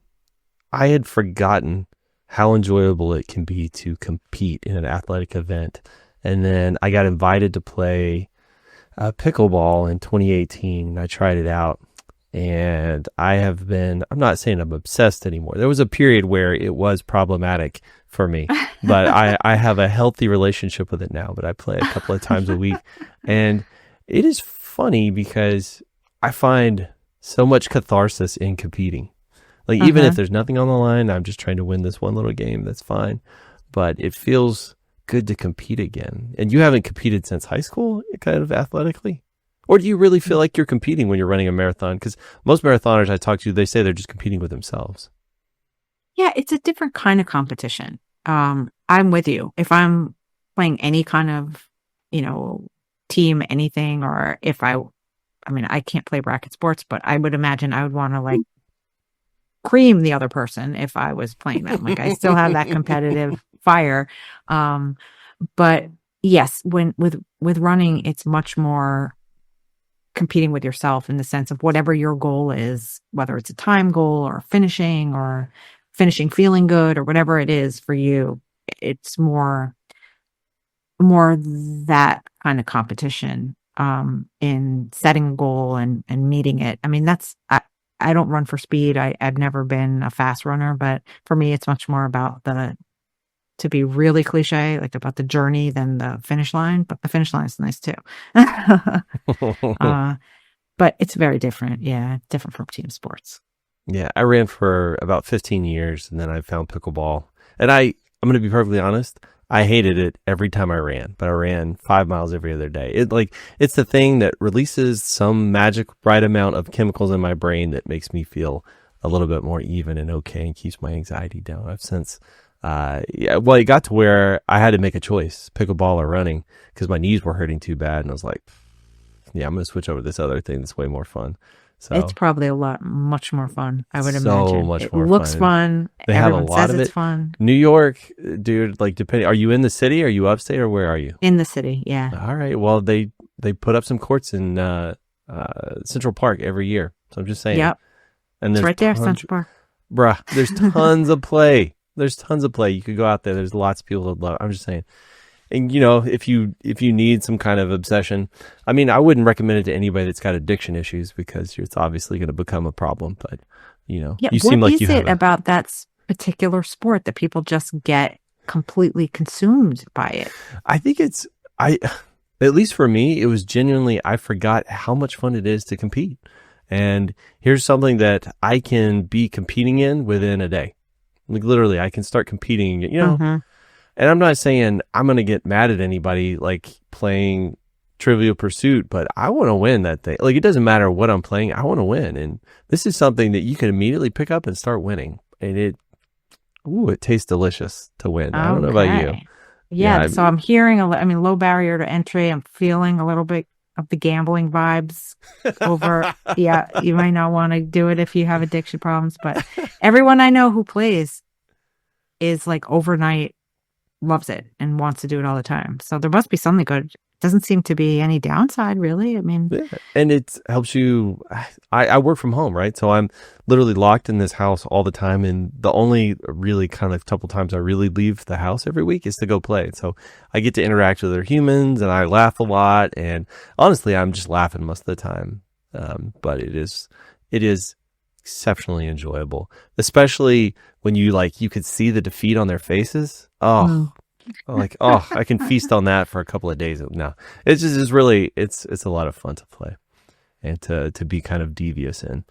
I had forgotten how enjoyable it can be to compete in an athletic event. And then I got invited to play pickleball in 2018, and I tried it out. And I'm not saying I'm obsessed anymore. There was a period where it was problematic for me, but I have a healthy relationship with it now. But I play a couple of times a week. And it is funny because I find so much catharsis in competing. Like, even if Uh-huh. there's nothing on the line, I'm just trying to win this one little game. That's fine. But it feels good to compete again. And you haven't competed since high school, kind of athletically? Or do you really feel like you're competing when you're running a marathon? Because most marathoners I talk to, they say they're just competing with themselves. Yeah, it's a different kind of competition. I'm with you. If I'm playing any kind of, you know, team, anything, or if I mean, I can't play racket sports, but I would imagine I would want to like cream the other person if I was playing them. Like I still have that competitive fire. Um, but yes, when with running, it's much more competing with yourself in the sense of whatever your goal is, whether it's a time goal or finishing feeling good or whatever it is for you. It's more that kind of competition in setting a goal and meeting it. I mean, I don't run for speed. I've never been a fast runner, but for me it's much more about the to be really cliche, like about the journey than the finish line, but the finish line is nice too. uh, but it's very different. Yeah, different from team sports. Yeah, I ran for about 15 years and then I found pickleball. And I'm going to be perfectly honest, I hated it every time I ran, but I ran 5 miles every other day. It's the thing that releases some magic right amount of chemicals in my brain that makes me feel a little bit more even and okay and keeps my anxiety down. I've since yeah, well, it got to where I had to make a choice, pickleball or running, because my knees were hurting too bad. And I was like, yeah, I'm going to switch over to this other thing that's way more fun. It's So probably much more fun, I would so imagine. much It more looks fun. fun. They have a Everyone lot says of it's it. fun. New York, dude, like depending, are you in the city? Are you upstate or where are you? In the city, yeah. All right. Well, they put up some courts in Central Park every year. So I'm just saying. Yep. And It's there's right there, tons, Central Park. bruh, there's tons of play. There's tons of play. You could go out there. There's lots of people that love. I'm just saying. And you know, if you need some kind of obsession, I mean, I wouldn't recommend it to anybody that's got addiction issues because it's obviously going to become a problem. But you know, Yeah, you seem what like you is have it a. about that particular sport that people just get completely consumed by it? I think it's I. At least for me, it was genuinely I forgot how much fun it is to compete. And here's something that I can be competing in within a day. Like literally, I can start competing. You know, Hmm. and I'm not saying I'm going to get mad at anybody like playing Trivial Pursuit, but I want to win that thing. Like it doesn't matter what I'm playing, I want to win. And this is something that you can immediately pick up and start winning. And it tastes delicious to win. I don't know about you. Okay. Yeah, Yeah, so I'm hearing I mean, low barrier to entry. I'm feeling a little bit of the gambling vibes over. Yeah, you might not want to do it if you have addiction problems, but everyone I know who plays is like overnight loves it and wants to do it all the time. So there must be something good. Doesn't seem to be any downside, really. I mean, yeah. And it helps you. I work from home, right? So I'm literally locked in this house all the time. And the only really kind of couple times I really leave the house every week is to go play. So I get to interact with other humans and I laugh a lot. And honestly, I'm just laughing most of the time. But it is exceptionally enjoyable, especially when you could see the defeat on their faces. Oh, mm, like, oh, I can feast on that for a couple of days. No, it's just, it's really, it's a lot of fun to play and to be kind of devious in.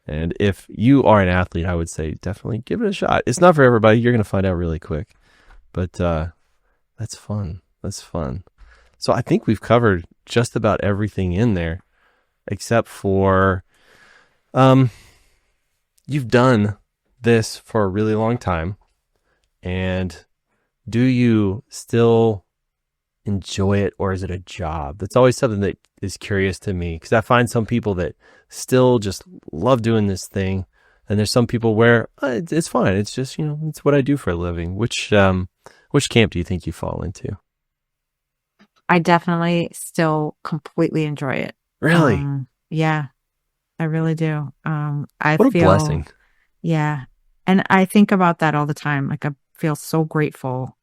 And if you are an athlete, I would say definitely give it a shot. It's not for everybody. You're going to find out really quick, but, that's fun. That's fun. So I think we've covered just about everything in there except for, you've done this for a really long time. And do you still enjoy it or is it a job? That's always something that is curious to me because I find some people that still just love doing this thing. And there's some people where it's fine. It's just, it's what I do for a living. Which camp do you think you fall into? I definitely still completely enjoy it. Really? Yeah, I really do. I What a feel, blessing. yeah. And I think about that all the time. Like I feel so grateful.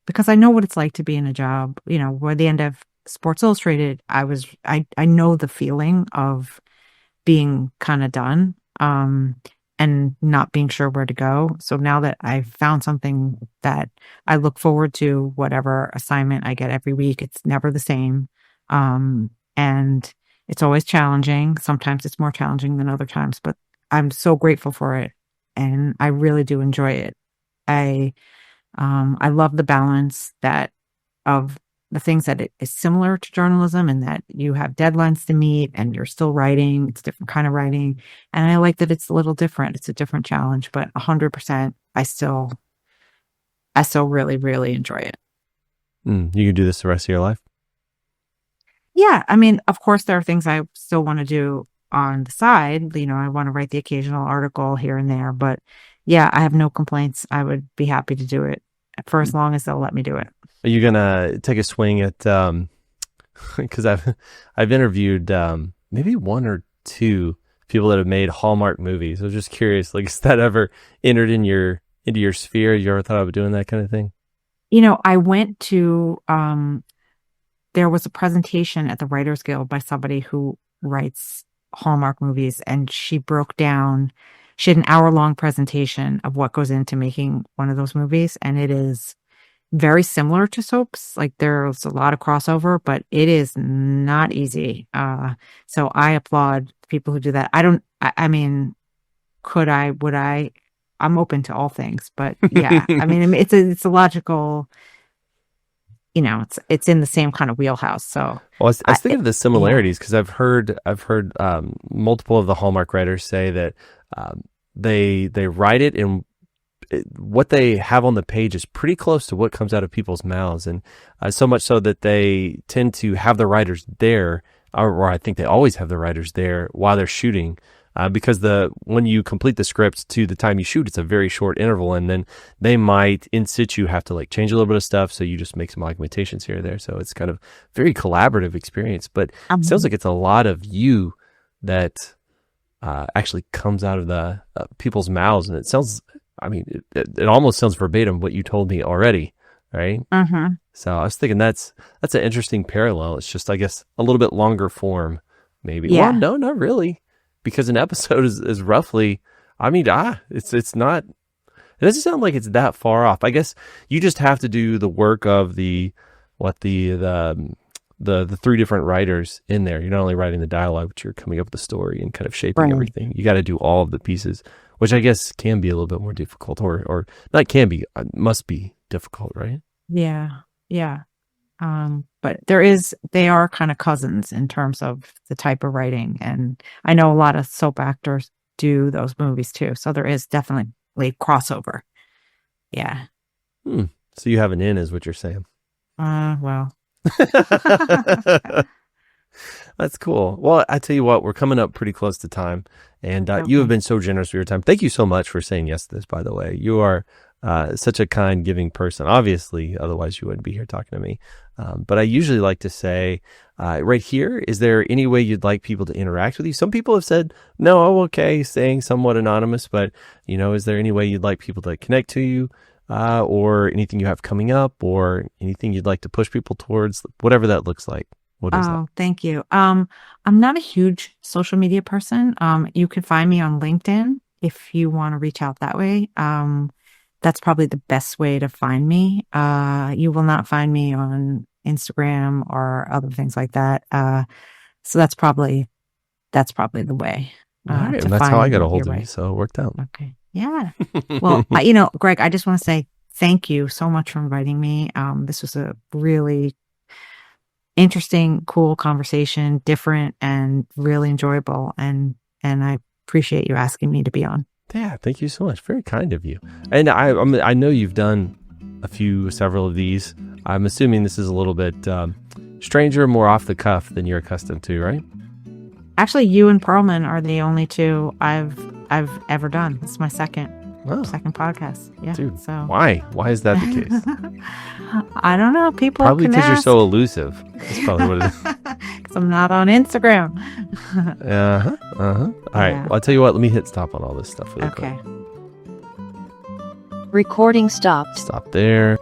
Because I know what it's like to be in a job, where the end of Sports Illustrated, I know the feeling of being kind of done, and not being sure where to go. So now that I've found something that I look forward to, whatever assignment I get every week, it's never the same. And it's always challenging. Sometimes it's more challenging than other times, but I'm so grateful for it. And I really do enjoy it. I love the balance of the things that it is similar to journalism and that you have deadlines to meet and you're still writing. It's a different kind of writing. And I like that it's a little different. It's a different challenge, but 100%, I still really, really enjoy it. You can do this the rest of your life? Yeah. I mean, of course, there are things I still want to do on the side. I want to write the occasional article here and there, but yeah, I have no complaints. I would be happy to do it for as long as they'll let me do it. Are you gonna take a swing at because I've interviewed maybe one or two people that have made Hallmark movies. I was just curious, like, has that ever entered into your sphere? You ever thought about doing that kind of thing? I went to there was a presentation at the Writers Guild by somebody who writes Hallmark movies, and she broke down. She had an hour-long presentation of what goes into making one of those movies, and it is very similar to soaps. Like, there's a lot of crossover, but it is not easy. So I applaud people who do that. I mean, would I? I'm open to all things, but yeah, I mean, it's a logical, it's in the same kind of wheelhouse. So well, I was thinking of the similarities because I've heard multiple of the Hallmark writers say that they write it, and what they have on the page is pretty close to what comes out of people's mouths, and so much so that they tend to have the writers there, or I think they always have the writers there while they're shooting, because when you complete the script to the time you shoot, it's a very short interval, and then they might in situ have to like change a little bit of stuff, so you just make some augmentations here or there. So it's kind of very collaborative experience, but it sounds like it's a lot of you that actually comes out of the people's mouths, and it sounds. I mean, it almost sounds verbatim what you told me already, right? Mm-hmm. So I was thinking that's an interesting parallel. It's just, I guess, a little bit longer form, maybe. Yeah. Well, no, not really, because an episode is roughly. I mean, it's not. It doesn't sound like it's that far off. I guess you just have to do the work of the three different writers in there. You're not only writing the dialogue, but you're coming up with the story and kind of shaping everything. You got to do all of the pieces, which I guess can be a little bit more difficult, or not can be, must be difficult, right? Yeah. Yeah. But they are kind of cousins in terms of the type of writing. And I know a lot of soap actors do those movies too. So there is definitely crossover. Yeah. So you have an in, is what you're saying. Well. That's cool. Well, I tell you what, we're coming up pretty close to time, and you have been so generous with your time. Thank you so much for saying yes to this, by the way. You are such a kind, giving person. Obviously, otherwise you wouldn't be here talking to me. But I usually like to say, right here, is there any way you'd like people to interact with you? Some people have said, no, okay, staying somewhat anonymous, but, is there any way you'd like people to connect to you? Or anything you have coming up, or anything you'd like to push people towards, whatever that looks like. What is that? Thank you. I'm not a huge social media person. You can find me on LinkedIn if you want to reach out that way. That's probably the best way to find me. You will not find me on Instagram or other things like that. So that's probably the way. All right, and that's how I got a hold of you. So it worked out. Okay. Yeah. Well, Greg, I just want to say thank you so much for inviting me. This was a really interesting, cool conversation, different and really enjoyable. And I appreciate you asking me to be on. Yeah, thank you so much. Very kind of you. And I know you've done several of these. I'm assuming this is a little bit stranger, more off the cuff than you're accustomed to, right? Actually, you and Perlman are the only two I've ever done. It's my second podcast. Yeah. Dude, so why? Why is that the case? I don't know. People probably because you're so elusive. That's probably what it is. Because I'm not on Instagram. All right. Well, I'll tell you what. Let me hit stop on all this stuff. Really quick. Recording stopped. Stop there.